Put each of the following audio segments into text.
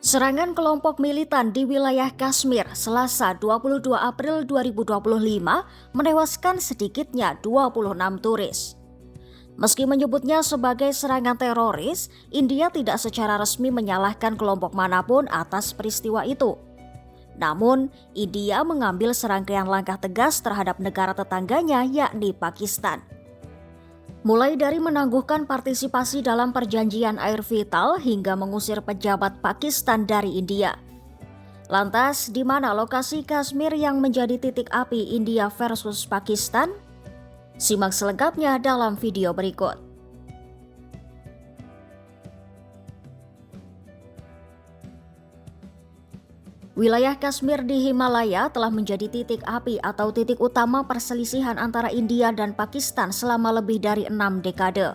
Serangan kelompok militan di wilayah Kashmir Selasa 22 April 2025 menewaskan sedikitnya 26 turis. Meski menyebutnya sebagai serangan teroris, India tidak secara resmi menyalahkan kelompok manapun atas peristiwa itu. Namun, India mengambil serangkaian langkah tegas terhadap negara tetangganya yakni Pakistan. Mulai dari menangguhkan partisipasi dalam perjanjian air vital hingga mengusir pejabat Pakistan dari India. Lantas, di mana lokasi Kashmir yang menjadi titik api India versus Pakistan? Simak selengkapnya dalam video berikut. Wilayah Kashmir di Himalaya telah menjadi titik api atau titik utama perselisihan antara India dan Pakistan selama lebih dari 6 dekade.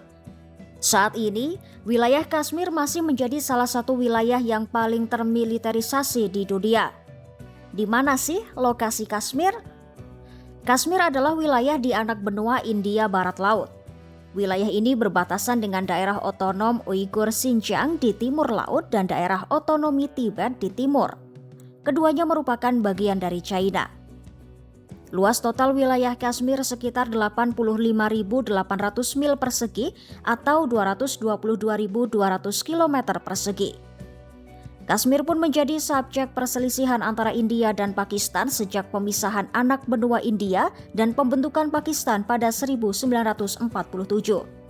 Saat ini, wilayah Kashmir masih menjadi salah satu wilayah yang paling termiliterisasi di dunia. Di mana sih lokasi Kashmir? Kashmir adalah wilayah di anak benua India Barat Laut. Wilayah ini berbatasan dengan daerah otonom Uighur Xinjiang di timur laut dan daerah otonomi Tibet di timur. Keduanya merupakan bagian dari China. Luas total wilayah Kashmir sekitar 85.800 mil persegi atau 222.200 km persegi. Kashmir pun menjadi subjek perselisihan antara India dan Pakistan sejak pemisahan anak benua India dan pembentukan Pakistan pada 1947.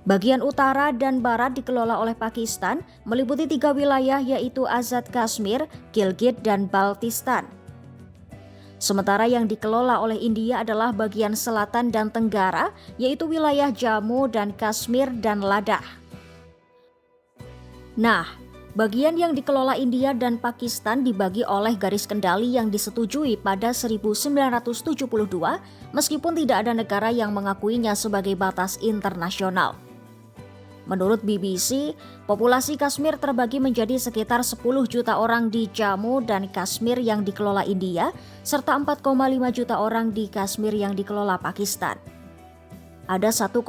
Bagian utara dan barat dikelola oleh Pakistan, meliputi 3 wilayah yaitu Azad Kashmir, Gilgit, dan Baltistan. Sementara yang dikelola oleh India adalah bagian selatan dan tenggara, yaitu wilayah Jammu dan Kashmir dan Ladakh. Nah, bagian yang dikelola India dan Pakistan dibagi oleh garis kendali yang disetujui pada 1972, meskipun tidak ada negara yang mengakuinya sebagai batas internasional. Menurut BBC, populasi Kashmir terbagi menjadi sekitar 10 juta orang di Jammu dan Kashmir yang dikelola India, serta 4,5 juta orang di Kashmir yang dikelola Pakistan. Ada 1,8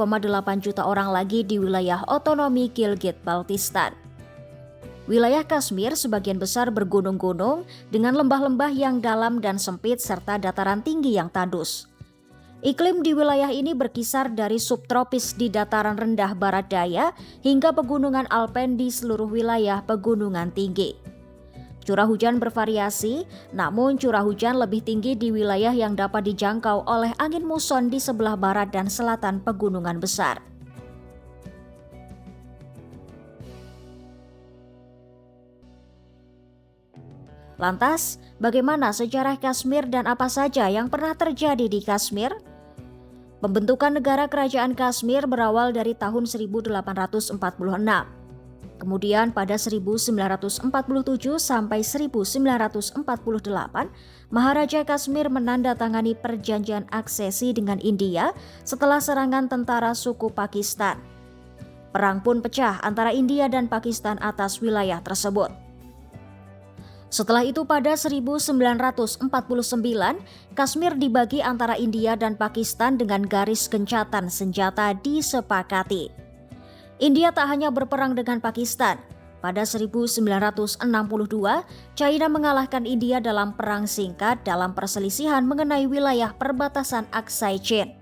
juta orang lagi di wilayah otonomi Gilgit-Baltistan. Wilayah Kashmir sebagian besar bergunung-gunung dengan lembah-lembah yang dalam dan sempit serta dataran tinggi yang tandus. Iklim di wilayah ini berkisar dari subtropis di dataran rendah barat daya hingga pegunungan Alpen di seluruh wilayah pegunungan tinggi. Curah hujan bervariasi, namun curah hujan lebih tinggi di wilayah yang dapat dijangkau oleh angin muson di sebelah barat dan selatan pegunungan besar. Lantas, bagaimana sejarah Kashmir dan apa saja yang pernah terjadi di Kashmir? Pembentukan negara kerajaan Kashmir berawal dari tahun 1846. Kemudian pada 1947 sampai 1948, Maharaja Kashmir menandatangani perjanjian aksesi dengan India setelah serangan tentara suku Pakistan. Perang pun pecah antara India dan Pakistan atas wilayah tersebut. Setelah itu pada 1949, Kashmir dibagi antara India dan Pakistan dengan garis gencatan senjata disepakati. India tak hanya berperang dengan Pakistan. Pada 1962, China mengalahkan India dalam perang singkat dalam perselisihan mengenai wilayah perbatasan Aksai Chin.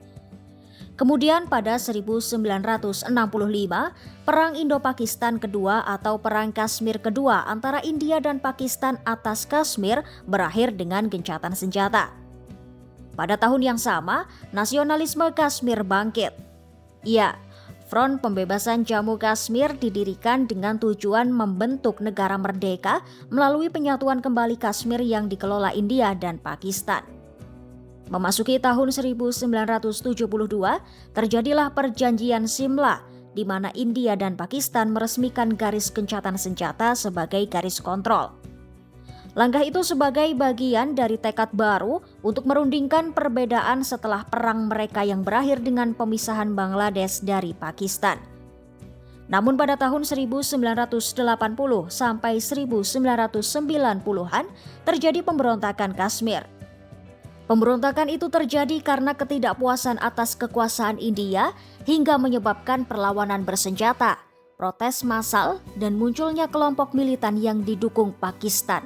Kemudian pada 1965, Perang Indo-Pakistan Kedua atau Perang Kashmir Kedua antara India dan Pakistan atas Kashmir berakhir dengan gencatan senjata. Pada tahun yang sama, nasionalisme Kashmir bangkit. Ya, Front Pembebasan Jammu Kashmir didirikan dengan tujuan membentuk negara merdeka melalui penyatuan kembali Kashmir yang dikelola India dan Pakistan. Memasuki tahun 1972, terjadilah perjanjian Simla, di mana India dan Pakistan meresmikan garis gencatan senjata sebagai garis kontrol. Langkah itu sebagai bagian dari tekad baru untuk merundingkan perbedaan setelah perang mereka yang berakhir dengan pemisahan Bangladesh dari Pakistan. Namun pada tahun 1980 sampai 1990-an terjadi pemberontakan Kashmir. Pemberontakan itu terjadi karena ketidakpuasan atas kekuasaan India hingga menyebabkan perlawanan bersenjata, protes massal, dan munculnya kelompok militan yang didukung Pakistan.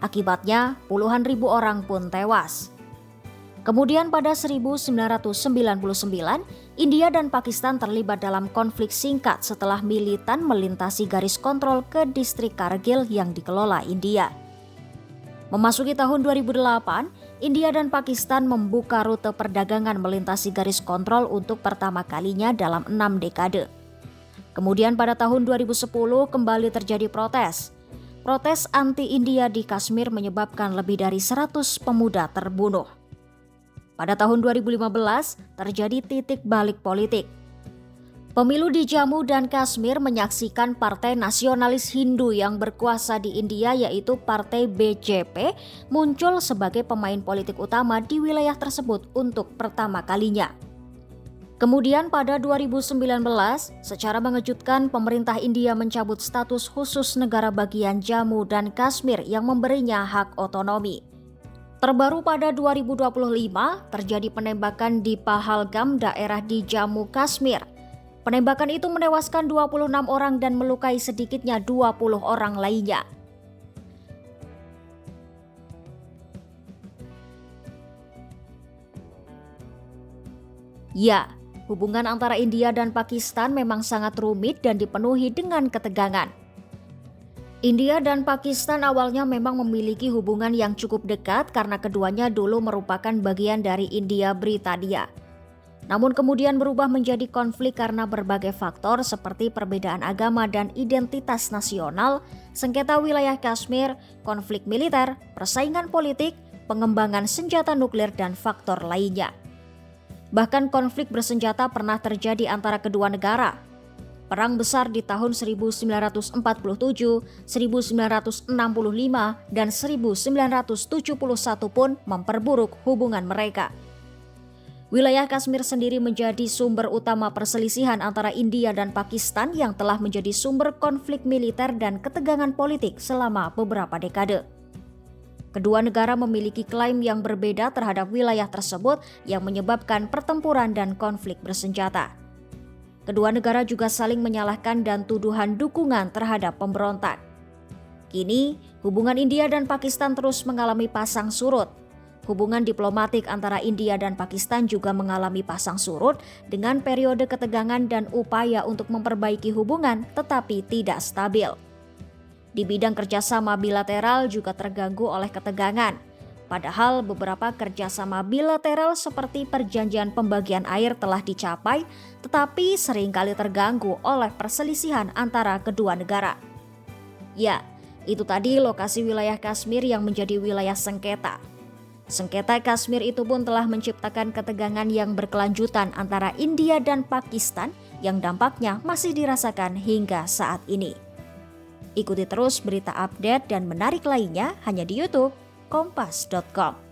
Akibatnya, puluhan ribu orang pun tewas. Kemudian pada 1999, India dan Pakistan terlibat dalam konflik singkat setelah militan melintasi garis kontrol ke distrik Kargil yang dikelola India. Memasuki tahun 2008, India dan Pakistan membuka rute perdagangan melintasi garis kontrol untuk pertama kalinya dalam 6 dekade. Kemudian pada tahun 2010 kembali terjadi protes. Protes anti-India di Kashmir menyebabkan lebih dari 100 pemuda terbunuh. Pada tahun 2015 terjadi titik balik politik. Pemilu di Jammu dan Kashmir menyaksikan Partai Nasionalis Hindu yang berkuasa di India yaitu Partai BJP muncul sebagai pemain politik utama di wilayah tersebut untuk pertama kalinya. Kemudian pada 2019, secara mengejutkan pemerintah India mencabut status khusus negara bagian Jammu dan Kashmir yang memberinya hak otonomi. Terbaru pada 2025, terjadi penembakan di Pahalgam, daerah di Jammu Kashmir. Penembakan itu menewaskan 26 orang dan melukai sedikitnya 20 orang lainnya. Ya, hubungan antara India dan Pakistan memang sangat rumit dan dipenuhi dengan ketegangan. India dan Pakistan awalnya memang memiliki hubungan yang cukup dekat karena keduanya dulu merupakan bagian dari India Britania. Namun kemudian berubah menjadi konflik karena berbagai faktor seperti perbedaan agama dan identitas nasional, sengketa wilayah Kashmir, konflik militer, persaingan politik, pengembangan senjata nuklir dan faktor lainnya. Bahkan konflik bersenjata pernah terjadi antara kedua negara. Perang besar di tahun 1947, 1965, dan 1971 pun memperburuk hubungan mereka. Wilayah Kashmir sendiri menjadi sumber utama perselisihan antara India dan Pakistan yang telah menjadi sumber konflik militer dan ketegangan politik selama beberapa dekade. Kedua negara memiliki klaim yang berbeda terhadap wilayah tersebut yang menyebabkan pertempuran dan konflik bersenjata. Kedua negara juga saling menyalahkan dan tuduhan dukungan terhadap pemberontak. Kini, hubungan India dan Pakistan terus mengalami pasang surut. Hubungan diplomatik antara India dan Pakistan juga mengalami pasang surut dengan periode ketegangan dan upaya untuk memperbaiki hubungan tetapi tidak stabil. Di bidang kerjasama bilateral juga terganggu oleh ketegangan. Padahal beberapa kerjasama bilateral seperti perjanjian pembagian air telah dicapai, tetapi seringkali terganggu oleh perselisihan antara kedua negara. Ya, itu tadi lokasi wilayah Kashmir yang menjadi wilayah sengketa. Sengketa Kashmir itu pun telah menciptakan ketegangan yang berkelanjutan antara India dan Pakistan yang dampaknya masih dirasakan hingga saat ini. Ikuti terus berita update dan menarik lainnya hanya di YouTube Kompas.com.